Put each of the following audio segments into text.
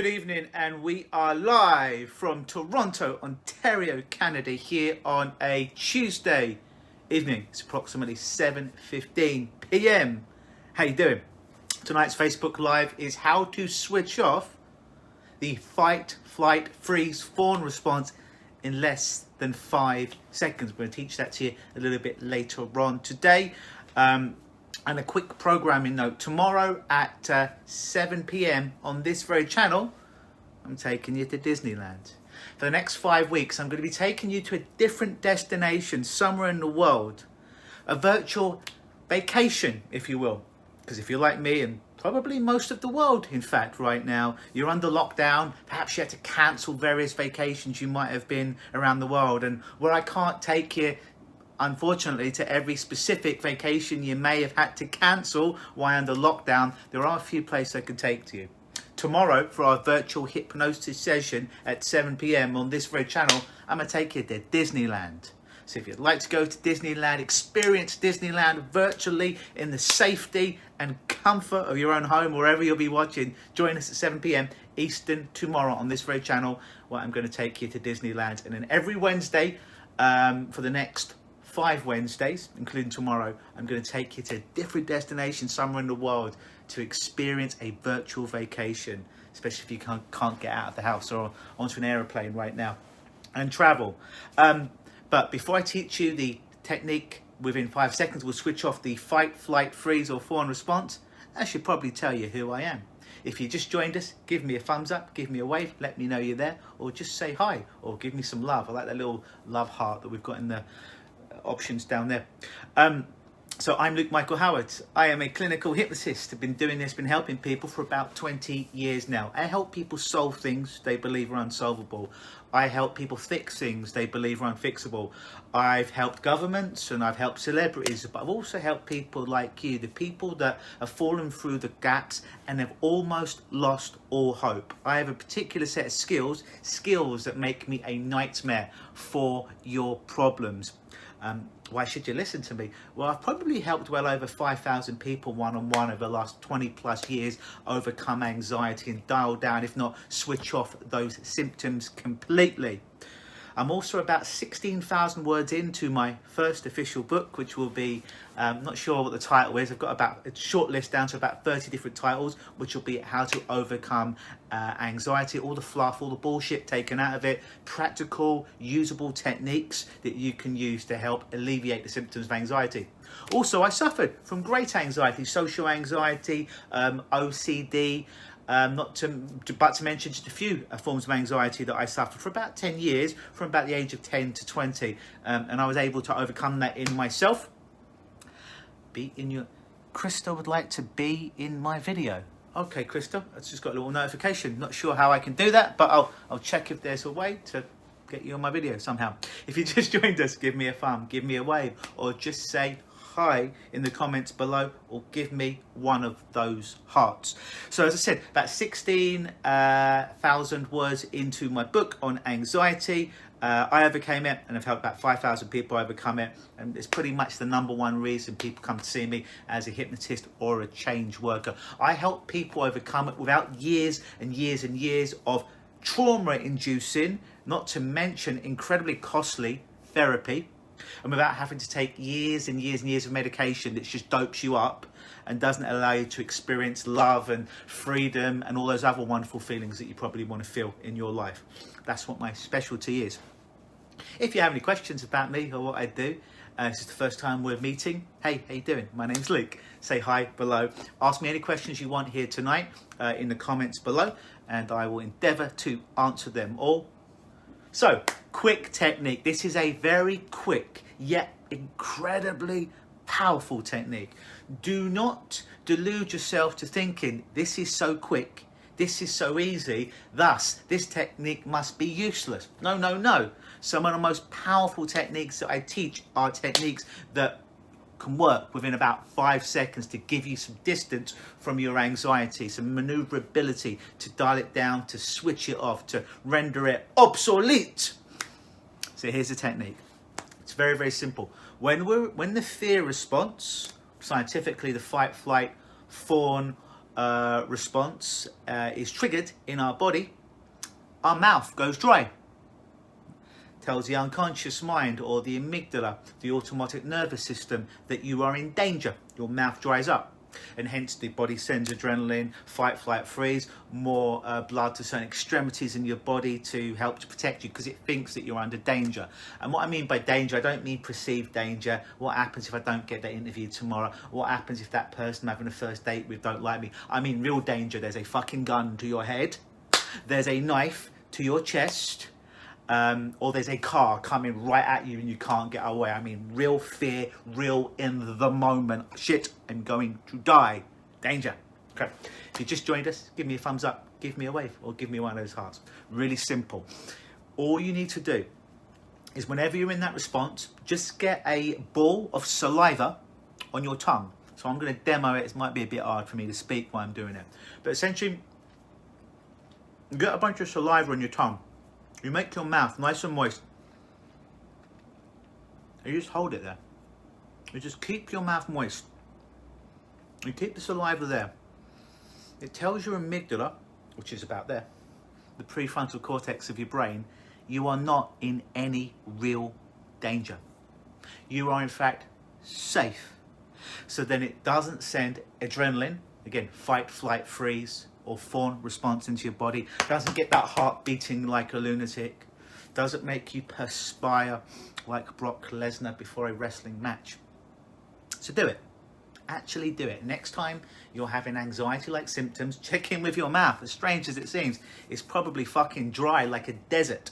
Good evening, and we are live from Toronto, Ontario, Canada, here on a Tuesday evening. It's approximately 7:15 p.m. How you doing? Tonight's Facebook Live is how to switch off the fight, flight, freeze, fawn response in less than 5 seconds. We're going to teach that to you a little bit later on today. And a quick programming note, tomorrow at 7 p.m. on this very channel, I'm taking you to Disneyland. For the next 5 weeks, I'm going to be taking you to a different destination somewhere in the world. A virtual vacation, if you will. Because if you're like me, and probably most of the world, in fact, right now, you're under lockdown. Perhaps you had to cancel various vacations you might have been around the world. And where I can't take you, unfortunately, to every specific vacation you may have had to cancel while under lockdown, there are a few places I can take to you. Tomorrow, for our virtual hypnosis session at 7 p.m. on this very channel, I'm going to take you to Disneyland. So if you'd like to go to Disneyland, experience Disneyland virtually in the safety and comfort of your own home, wherever you'll be watching, join us at 7 p.m. Eastern tomorrow on this very channel, where I'm going to take you to Disneyland. And then every Wednesday, for the next 5 Wednesdays, including tomorrow, I'm going to take you to a different destination somewhere in the world to experience a virtual vacation, especially if you can't get out of the house or onto an aeroplane right now and travel. But before I teach you the technique, within 5 seconds we'll switch off the fight, flight, freeze or fawn response. I should probably tell you who I am. If you just joined us, give me a thumbs up, give me a wave, let me know you're there, or just say hi, or give me some love. I like that little love heart that we've got in the options down there. So I'm Luke Michael Howard. I am a clinical hypnotist. I've been doing this, been helping people for about 20 years now. I help people solve things they believe are unsolvable. I help people fix things they believe are unfixable. I've helped governments and I've helped celebrities, but I've also helped people like you, the people that have fallen through the gaps and have almost lost all hope. I have a particular set of skills that make me a nightmare for your problems. Why should you listen to me? Well, I've probably helped well over 5,000 people one-on-one over the last 20 plus years overcome anxiety and dial down, if not switch off those symptoms completely. I'm also about 16,000 words into my first official book, which will be, not sure what the title is. I've got about a short list down to about 30 different titles, which will be how to overcome anxiety, all the fluff, all the bullshit taken out of it, practical, usable techniques that you can use to help alleviate the symptoms of anxiety. Also, I suffered from great anxiety, social anxiety, OCD, but to mention just a few forms of anxiety that I suffered for about 10 years, from about the age of 10 to 20, and I was able to overcome that in myself. Krista would like to be in my video. Okay, Krista, I just got a little notification. Not sure how I can do that, but I'll check if there's a way to get you on my video somehow. If you just joined us, give me a thumb, give me a wave, or just say hi in the comments below, or give me one of those hearts. So as I said, about 16,000 words into my book on anxiety. I overcame it, and I've helped about 5,000 people overcome it, and it's pretty much the number one reason people come to see me as a hypnotist or a change worker. I help people overcome it without years and years and years of trauma-inducing, not to mention incredibly costly therapy, and without having to take years and years and years of medication that just dopes you up and doesn't allow you to experience love and freedom and all those other wonderful feelings that you probably want to feel in your life. That's what my specialty is. If you have any questions about me or what I do, this is the first time we're meeting. Hey, how you doing? My name's Luke. Say hi below. Ask me any questions you want here tonight in the comments below, and I will endeavour to answer them all. So, quick technique. This is a very quick yet incredibly powerful technique. Do not delude yourself to thinking this is so quick, this is so easy, thus this technique must be useless. No, no, no. Some of the most powerful techniques that I teach are techniques that can work within about 5 seconds to give you some distance from your anxiety, some maneuverability to dial it down, to switch it off, to render it obsolete. So here's the technique. It's very, very simple. When the fear response, scientifically the fight, flight, fawn, response is triggered in our body, our mouth goes dry. Tells the unconscious mind or the amygdala, the autonomic nervous system, that you are in danger. Your mouth dries up. And hence the body sends adrenaline, fight, flight, freeze, more blood to certain extremities in your body to help to protect you, because it thinks that you're under danger. And what I mean by danger, I don't mean perceived danger. What happens if I don't get that interview tomorrow? What happens if that person I'm having a first date with don't like me? I mean real danger. There's a fucking gun to your head. There's a knife to your chest. Or there's a car coming right at you and you can't get away. I mean, real fear, real in the moment. Shit, I'm going to die. Danger. Okay. If you just joined us, give me a thumbs up, give me a wave, or give me one of those hearts. Really simple. All you need to do is whenever you're in that response, just get a ball of saliva on your tongue. So I'm going to demo it. It might be a bit hard for me to speak while I'm doing it. But essentially, get a bunch of saliva on your tongue. You make your mouth nice and moist. You just hold it there. You just keep your mouth moist. You keep the saliva there. It tells your amygdala, which is about there, the prefrontal cortex of your brain, you are not in any real danger. You are in fact safe. So then it doesn't send adrenaline, again, fight, flight, freeze, or fawn response into your body, doesn't get that heart beating like a lunatic, doesn't make you perspire like Brock Lesnar before a wrestling match. So do it. Actually do it. Next time you're having anxiety-like symptoms, check in with your mouth. As strange as it seems, it's probably fucking dry like a desert.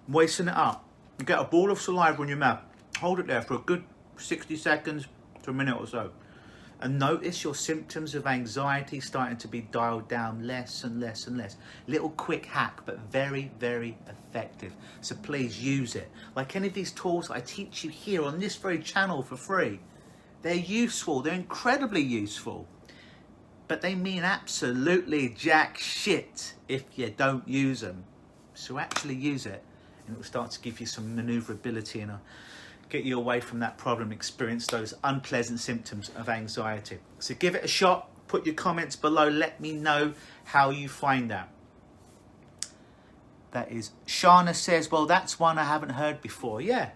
Moisten it up. Get a ball of saliva in your mouth. Hold it there for a good 60 seconds to a minute or so. And notice your symptoms of anxiety starting to be dialed down less and less and less. Little quick hack, but very, very effective. So please use it. Like any of these tools I teach you here on this very channel for free. They're useful, they're incredibly useful. But they mean absolutely jack shit if you don't use them. So actually use it, and it will start to give you some maneuverability and get you away from that problem, experience those unpleasant symptoms of anxiety. So give it a shot, put your comments below, let me know how you find that. That is, Shana says, well, that's one I haven't heard before. Yeah,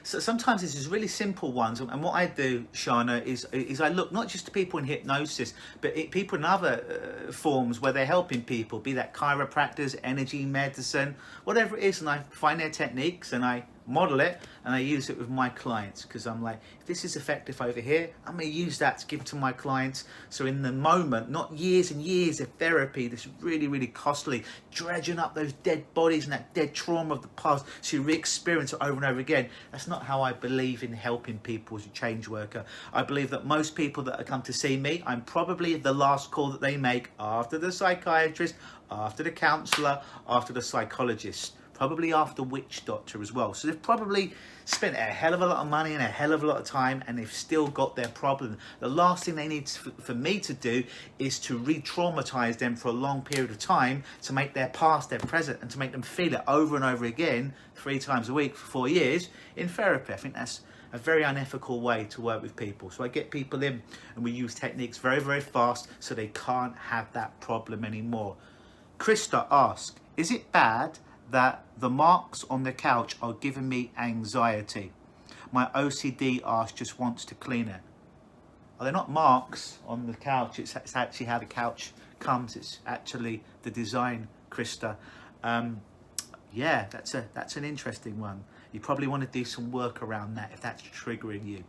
so sometimes this is really simple ones. And what I do, Shana, is I look not just to people in hypnosis, but people in other forms where they're helping people, be that chiropractors, energy medicine, whatever it is. And I find their techniques and I model it and I use it with my clients, because I'm like, if this is effective over here, I'm going to use that to give to my clients. So in the moment, not years and years of therapy, this really, really costly, dredging up those dead bodies and that dead trauma of the past, so you re-experience it over and over again. That's not how I believe in helping people as a change worker. I believe that most people that come to see me, I'm probably the last call that they make after the psychiatrist, after the counsellor, after the psychologist. Probably after witch doctor as well. So they've probably spent a hell of a lot of money and a hell of a lot of time, and they've still got their problem. The last thing they need for me to do is to re-traumatize them for a long period of time, to make their past their present, and to make them feel it over and over again 3 times a week for 4 years in therapy. I think that's a very unethical way to work with people. So I get people in and we use techniques very, very fast so they can't have that problem anymore. Krista asks, is it bad that the marks on the couch are giving me anxiety? My OCD ass just wants to clean it. Well, they're not marks on the couch. It's actually how the couch comes. It's actually the design, Krista. Yeah, that's an interesting one. You probably want to do some work around that if that's triggering you.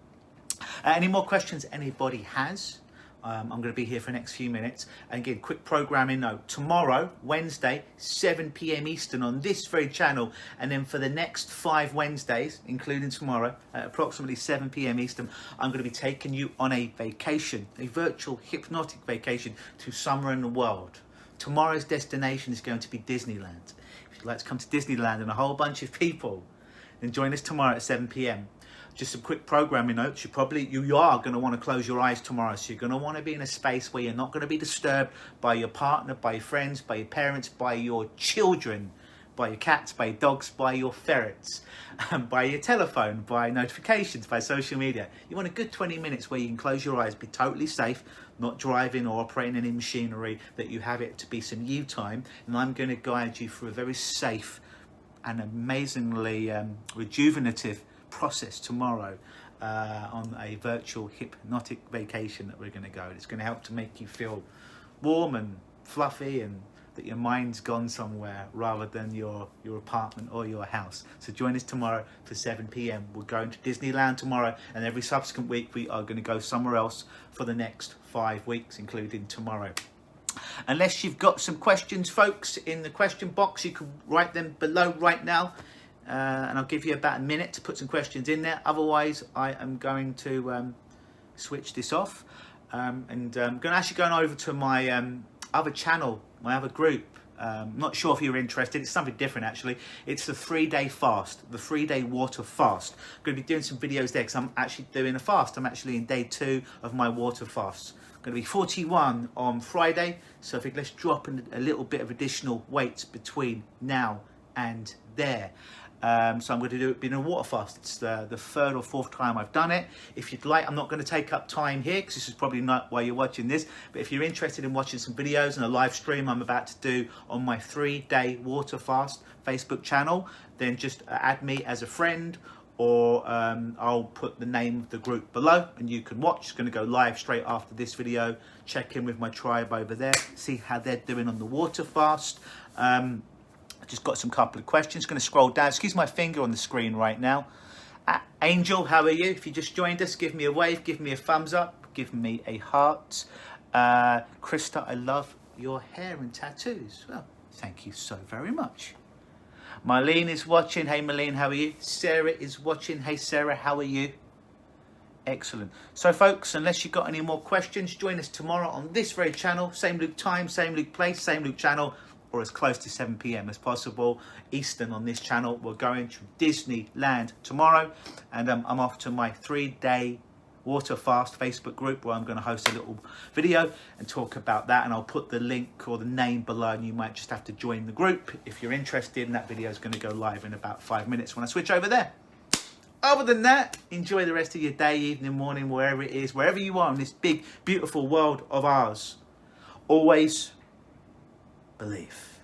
Any more questions anybody has? I'm going to be here for the next few minutes. And again, quick programming note. Tomorrow, Wednesday, 7 p.m. Eastern on this very channel. And then for the next 5 Wednesdays, including tomorrow, at approximately 7 p.m. Eastern, I'm going to be taking you on a vacation, a virtual hypnotic vacation to somewhere in the world. Tomorrow's destination is going to be Disneyland. If you'd like to come to Disneyland and a whole bunch of people, then join us tomorrow at 7 p.m. Just some quick programming notes. You are going to want to close your eyes tomorrow. So you're going to want to be in a space where you're not going to be disturbed by your partner, by your friends, by your parents, by your children, by your cats, by your dogs, by your ferrets, by your telephone, by notifications, by social media. You want a good 20 minutes where you can close your eyes, be totally safe, not driving or operating any machinery, that you have it to be some you time. And I'm going to guide you through a very safe and amazingly rejuvenative process tomorrow on a virtual hypnotic vacation that we're going to go. It's going to help to make you feel warm and fluffy, and that your mind's gone somewhere rather than your apartment or your house. So join us tomorrow for 7 p.m. We're going to Disneyland tomorrow, and every subsequent week we are going to go somewhere else for the next 5 weeks, including tomorrow. Unless you've got some questions, folks, in the question box, you can write them below right now, and I'll give you about a minute to put some questions in there. Otherwise, I am going to switch this off, and I'm going to actually go over to my other channel, my other group. Not sure if you're interested. It's something different, actually. It's the 3-day fast, the 3-day water fast. I'm going to be doing some videos there because I'm actually doing a fast. I'm actually in day 2 of my water fast. I'm going to be 41 on Friday. So I think let's drop a little bit of additional weight between now and there. So I'm going to do it in a water fast. It's the 3rd or 4th time I've done it. If you'd like, I'm not going to take up time here because this is probably not why you're watching this. But if you're interested in watching some videos and a live stream I'm about to do on my 3-day water fast Facebook channel, then just add me as a friend, or I'll put the name of the group below and you can watch. It's going to go live straight after this video. Check in with my tribe over there, see how they're doing on the water fast. Just got some couple of questions. Going to scroll down. Excuse my finger on the screen right now. Angel, how are you? If you just joined us, give me a wave, give me a thumbs up, give me a heart. Krista, I love your hair and tattoos. Well, thank you so very much. Marlene is watching. Hey Marlene, how are you? Sarah is watching. Hey Sarah, how are you? Excellent. So folks, unless you've got any more questions, join us tomorrow on this very channel. Same Luke time, same Luke place, same Luke channel, or as close to 7 p.m. as possible Eastern on this channel. We're going to Disneyland tomorrow, and I'm off to my 3-day water fast Facebook group where I'm going to host a little video and talk about that, and I'll put the link or the name below, and you might just have to join the group if you're interested. And that video is going to go live in about 5 minutes when I switch over there. Other than that, enjoy the rest of your day, evening, morning, wherever it is, wherever you are in this big, beautiful world of ours. Always believe.